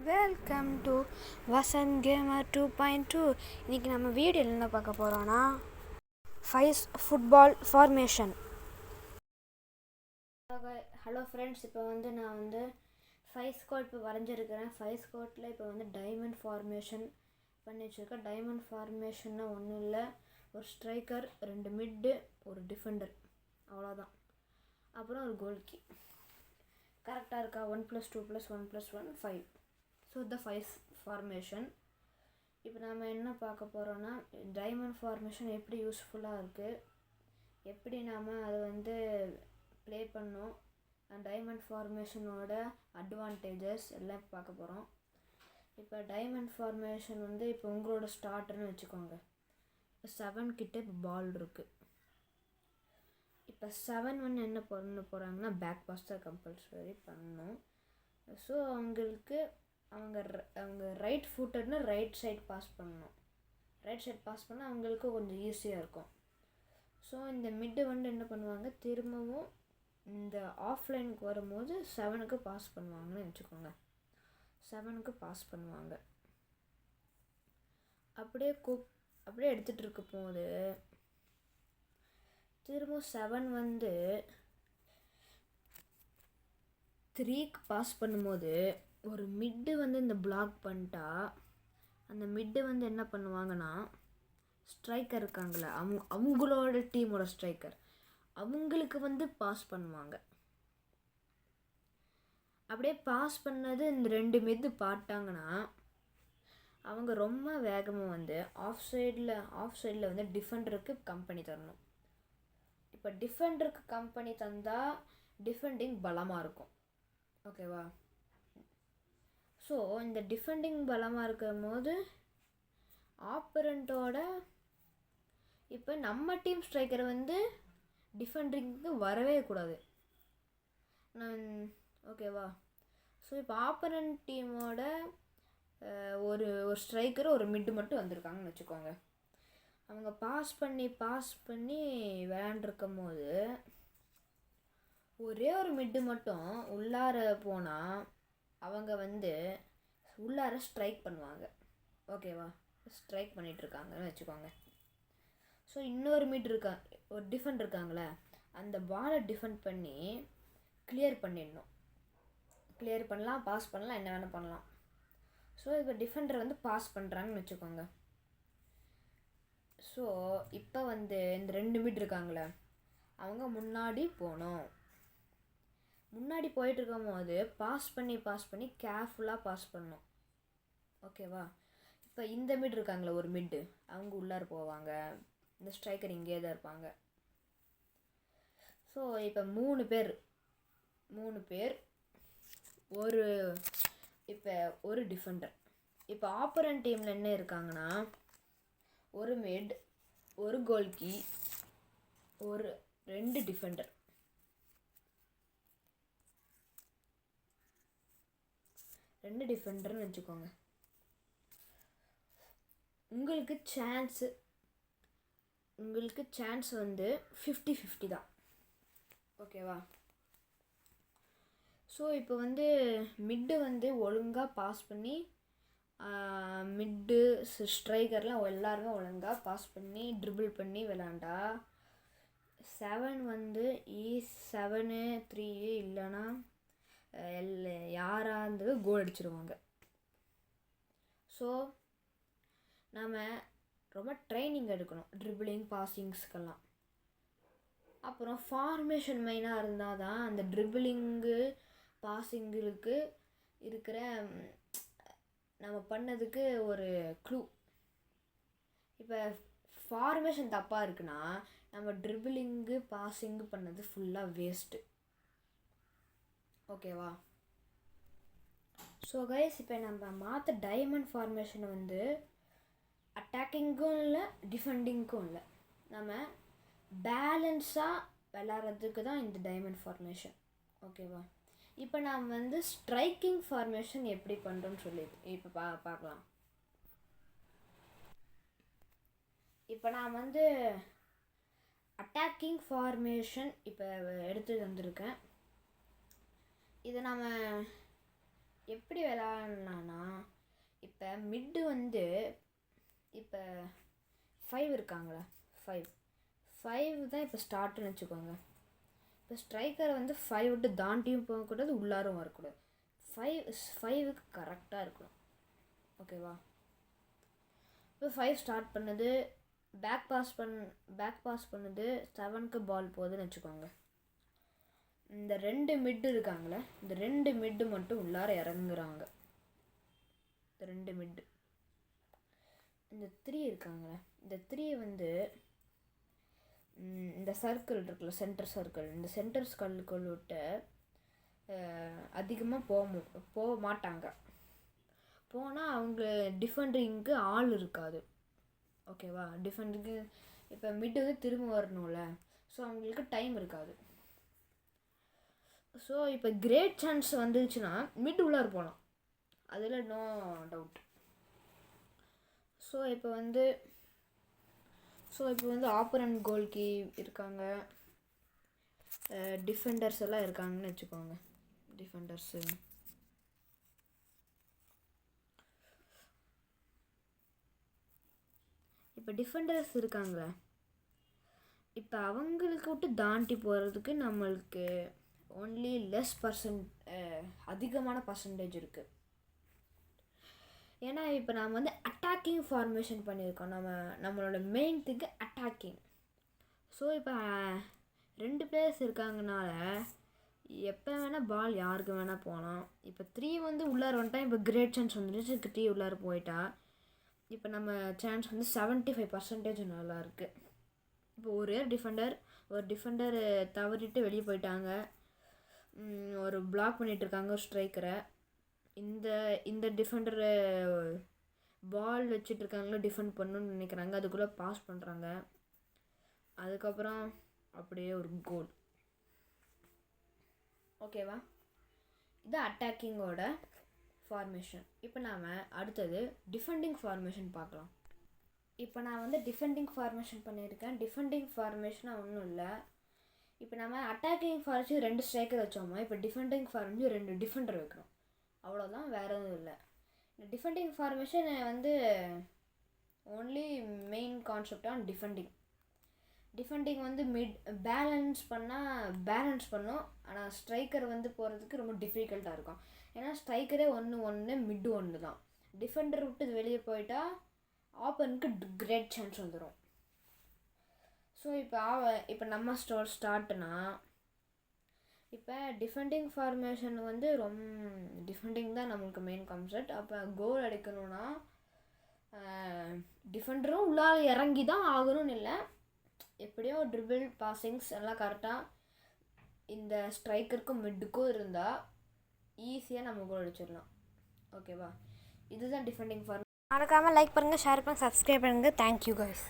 Welcome to Vasanth gamer 2.2. இன்றைக்கி நம்ம வீடியோவில் என்ன பார்க்க போகிறோன்னா ஃபுட்பால் ஃபார்மேஷன். ஹலோ ஃப்ரெண்ட்ஸ், இப்போ நான் 5 ஸ்குவாட் இப்போ வரைஞ்சிருக்கிறேன். 5 ஸ்குவாட்டில் இப்போ டைமண்ட் ஃபார்மேஷன் பண்ணி வச்சுருக்கேன். டைமண்ட் ஃபார்மேஷன்னா ஒன்றும் இல்லை, ஒரு ஸ்ட்ரைக்கர், 2 மிட்டு, ஒரு டிஃபெண்டர், அவ்வளோதான். அப்புறம் ஒரு கோல்கி. கரெக்டாக இருக்கா? 1+2+1+1 5. So the 5 formation. இப்போ நாம் என்ன பார்க்க போகிறோன்னா, டைமண்ட் ஃபார்மேஷன் எப்படி யூஸ்ஃபுல்லாக இருக்குது, எப்படி நாம் அதை ப்ளே பண்ணோம், டைமண்ட் ஃபார்மேஷனோட அட்வான்டேஜஸ் எல்லாம் பார்க்க போகிறோம். இப்போ டைமண்ட் ஃபார்மேஷன் இப்போ உங்களோட ஸ்டார்டர்னு வச்சுக்கோங்க. இப்போ 7 கிட்ட இப்போ பால் இருக்குது. இப்போ 7 என்ன பண்ண போகிறாங்கன்னா, பேக் பாஸ் தான் கம்பல்சரி பண்ணணும். ஸோ அவங்க ரைட் ஃபுட்டர்னா ரைட் சைட் பாஸ் பண்ணணும். ரைட் சைட் பாஸ் பண்ணால் அவங்களுக்கு கொஞ்சம் ஈஸியாக இருக்கும். ஸோ இந்த மிட்டு என்ன பண்ணுவாங்க, திரும்பவும் இந்த ஆஃப்லைனுக்கு வரும்போது 7க்கு பாஸ் பண்ணுவாங்கன்னு வச்சுக்கோங்க. 7க்கு பாஸ் பண்ணுவாங்க. அப்படியே எடுத்துகிட்டு இருக்க போது திரும்ப 7 3க்கு பாஸ் பண்ணும்போது ஒரு மிட்டு இந்த பிளாக் பண்ணிட்டா, அந்த மிட்டு என்ன பண்ணுவாங்கன்னா, ஸ்ட்ரைக்கர் இருக்காங்களே, அவங்களோட டீமோட ஸ்ட்ரைக்கர் அவங்களுக்கு பாஸ் பண்ணுவாங்க. அப்படியே பாஸ் பண்ணது இந்த 2 மிட்டு பார்த்தாங்கன்னா, அவங்க ரொம்ப வேகமாக ஆஃப் சைடில் டிஃபெண்டருக்கு கம்பெனி தரணும். இப்போ டிஃபெண்டருக்கு கம்பெனி தந்தால் டிஃபெண்டிங் பலமாக இருக்கும். ஓகேவா? ஸோ இந்த டிஃபெண்டிங் பலமாக இருக்கும் போது ஆப்பரண்ட்டோட இப்போ நம்ம டீம் ஸ்ட்ரைக்கர் டிஃபெண்டிங்க்கு வரவே கூடாது. ஓகேவா? ஸோ இப்போ ஆப்பரண்ட் டீமோட ஒரு ஸ்ட்ரைக்கர், ஒரு மிட்டு மட்டும் வந்திருக்காங்கன்னு வச்சுக்கோங்க. அவங்க பாஸ் பண்ணி விளையாண்டுருக்கும் போது ஒரே ஒரு மிட்டு மட்டும் உள்ளார போனால் அவங்க உள்ளார ஸ்ட்ரைக் பண்ணுவாங்க. ஓகேவா? ஸ்ட்ரைக் பண்ணிகிட்ருக்காங்கன்னு வச்சுக்கோங்க. ஸோ இன்னொரு ஒரு டிஃபெண்ட் இருக்காங்களே, அந்த பாலை டிஃபெண்ட் பண்ணி கிளியர் பண்ணிடணும். கிளியர் பண்ணலாம், பாஸ் பண்ணலாம், என்ன வேணால் பண்ணலாம். ஸோ இப்போ டிஃபெண்டர் பாஸ் பண்ணுறாங்கன்னு வச்சுக்கோங்க. ஸோ இப்போ இந்த 2 மிட் இருக்காங்களே, அவங்க முன்னாடி போகணும். முன்னாடி போயிட்டுருக்கும் போது பாஸ் பண்ணி கேர்ஃபுல்லாக பாஸ் பண்ணணும். ஓகேவா? இப்போ இந்த மிட் இருக்காங்களே, ஒரு மிட்டு, அவங்க உள்ளார போவாங்க, இந்த ஸ்ட்ரைக்கர் இங்கே தான் இருப்பாங்க. ஸோ இப்போ 3 பேர் ஒரு டிஃபெண்டர். இப்போ ஆப்பரண்ட் டீமில் என்ன இருக்காங்கன்னா, ஒரு மிட், ஒரு கோல்கி, 2 டிஃபெண்டர். 2 டிஃபெண்டர்னு வச்சுக்கோங்க. உங்களுக்கு சான்ஸ் 50-50 தான். ஓகேவா? ஸோ இப்போ மிட்டு ஒழுங்காக பாஸ் பண்ணி, மிட்டு ஸ்ட்ரைக்கர்லாம் எல்லாருமே ஒழுங்காக பாஸ் பண்ணி ட்ரிபிள் பண்ணி விளாண்டா 7 7-3 இல்லைன்னா யாராக இருந்தது கோல் அடிச்சிருவாங்க. ஸோ நாம் ரொம்ப ட்ரைனிங் எடுக்கணும் ட்ரிபிளிங், பாசிங்ஸ்க்கெல்லாம். அப்புறம் ஃபார்மேஷன் மெயினாக இருந்தால் தான் அந்த ட்ரிபிளிங்கு, பாசிங்களுக்கு இருக்கிற நம்ம பண்ணதுக்கு ஒரு க்ளூ. இப்போ ஃபார்மேஷன் தப்பாக இருக்குன்னா நம்ம ட்ரிபிளிங்கு, பாசிங்கு பண்ணது ஃபுல்லாக வேஸ்ட்டு. ஓகேவா? ஸோ கைஸ், இப்போ நம்ம மாற்ற டைமண்ட் ஃபார்மேஷனை அட்டாக்கிங்கும் இல்லை, டிஃபெண்டிங்க்கும் இல்லை, நம்ம பேலன்ஸாக விளாட்றதுக்கு தான் இந்த டைமண்ட் ஃபார்மேஷன். ஓகேவா? இப்போ நாம் ஸ்ட்ரைக்கிங் ஃபார்மேஷன் எப்படி பண்ணுறோன்னு சொல்லி இப்போ பார்க்கலாம். இப்போ நான் அட்டாக்கிங் ஃபார்மேஷன் இப்போ எடுத்து வந்திருக்கேன். இதை நாம் எப்படி விளாட்லான்னா, இப்போ மிட்டு வந்து இப்போ 5 இருக்காங்களே, 5 தான் இப்போ ஸ்டார்ட்டுன்னு வச்சுக்கோங்க. இப்போ ஸ்ட்ரைக்கர் வந்து 5 விட்டு தாண்டியும் போகக்கூடாது, உள்ளாரும் வரக்கூடாது. 5க்கு கரெக்டாக இருக்கணும். ஓகேவா? இப்போ 5 ஸ்டார்ட் பண்ணுது, பேக் பாஸ் பண்ணுது, 7க்கு பால் போகுதுன்னு வச்சுக்கோங்க. இந்த 2 மிட்டு இருக்காங்களே, இந்த 2 மிட்டு மட்டும் உள்ளார இறங்குறாங்க. இந்த 2 மிட்டு, இந்த 3 இருக்காங்களே, இந்த 3 வந்து இந்த சர்க்கிள் இருக்குல்ல, சென்டர் சர்க்கிள், இந்த சென்டர் சர்க்கிள் விட்டு அதிகமாக போக மாட்டாங்க. போனால் அவங்க டிஃபெண்டிங்க்கு ஆள் இருக்காது. ஓகேவா? டிஃபெண்டிங்கு இப்போ மிட்டு வந்து திரும்ப வரணும்ல, ஸோ அவங்களுக்கு டைம் இருக்காது. ஸோ இப்போ கிரேட் சான்ஸ் வந்துச்சுன்னா மிட் உள்ளார போகலாம், அதில் நோ டவுட். ஸோ இப்போ வந்து ஆப்போனன்ட் கோல்கி இருக்காங்க, டிஃபெண்டர்ஸ் எல்லாம் இருக்காங்கன்னு வச்சுக்கோங்க. டிஃபெண்டர்ஸு இப்போ டிஃபெண்டர்ஸ் இருக்காங்களே, இப்போ அவங்களுக்கு விட்டு தாண்டி போகிறதுக்கு நம்மளுக்கு ஒன்லி அதிகமான பர்சன்டேஜ் இருக்குது. ஏன்னா இப்போ நாம் வந்து அட்டாக்கிங் ஃபார்மேஷன் பண்ணியிருக்கோம், நம்மளோட மெயின் திங்கு அட்டாக்கிங். ஸோ இப்போ 2 பிளேயர்ஸ் இருக்காங்கனால எப்போ வேணால் பால் யாருக்கு வேணால் போகலாம். இப்போ 3 வந்து உள்ளார வந்துட்டா, இப்போ கிரேட் சான்ஸ் வந்துடுச்சு. 3 உள்ளார போயிட்டா இப்போ நம்ம சான்ஸ் வந்து 75% நல்லா இருக்குது. இப்போ ஒரு டிஃபெண்டர் தவறிட்டு வெளியே போயிட்டாங்க, ஒரு பிளாக் பண்ணிகிட்ருக்காங்க ஒரு ஸ்ட்ரைக்கரை. இந்த டிஃபெண்டரு பால் வச்சுட்ருக்காங்களோ டிஃபெண்ட் பண்ணணுன்னு நினைக்கிறாங்க, அதுக்குள்ளே பாஸ் பண்ணுறாங்க. அதுக்கப்புறம் அப்படியே ஒரு கோல். ஓகேவா? இது அட்டாக்கிங்கோட ஃபார்மேஷன். இப்போ நாம் அடுத்தது டிஃபெண்டிங் ஃபார்மேஷன் பார்க்கலாம். இப்போ நான் வந்து டிஃபெண்டிங் ஃபார்மேஷன் பண்ணியிருக்கேன். டிஃபெண்டிங் ஃபார்மேஷனாக ஒன்றும் இல்லை. இப்போ நம்ம அட்டாக்கிங் ஃபார்மேஷன் 2 ஸ்ட்ரைக்கர் வச்சோமா, இப்போ டிஃபெண்டிங் ஃபார்மேஷன் 2 டிஃபெண்டர் வைக்கணும், அவ்வளோதான், வேறு எதுவும் இல்லை. இந்த டிஃபெண்டிங் ஃபார்மேஷன் வந்து only main concept on defending வந்து பேலன்ஸ் பண்ணும். ஆனால் ஸ்ட்ரைக்கர் வந்து போகிறதுக்கு ரொம்ப டிஃபிகல்ட்டாக இருக்கும். ஏன்னா ஸ்ட்ரைக்கரே 1 மிட்டு 1 தான். டிஃபெண்டர் விட்டு வெளியே போயிட்டா ஆப்பனுக்கு கிரேட் சான்ஸ் வந்துடும். ஸோ இப்போ நம்ம ஸ்டார்ட்னா, இப்போ டிஃபெண்டிங் ஃபார்மேஷன் வந்து டிஃபெண்டிங் தான் நம்மளுக்கு மெயின் கான்செப்ட். அப்போ கோல் அடிக்கணும்னா டிஃபெண்டரும் உள்ளார இறங்கி தான் ஆகணும்னு இல்லை, எப்படியோ ட்ரிபிள் பாசிங்ஸ் எல்லாம் கரெக்டாக இந்த ஸ்ட்ரைக்கருக்கும் மிட்டுக்கும் இருந்தால் ஈஸியாக நம்ம கோல் அடிச்சிடலாம். ஓகேவா? இதுதான் டிஃபெண்டிங் ஃபார்மேஷன். மறக்காமல் லைக் பண்ணுங்கள், ஷேர் பண்ணுங்கள், சப்ஸ்கிரைப் பண்ணுங்கள். Thank you guys.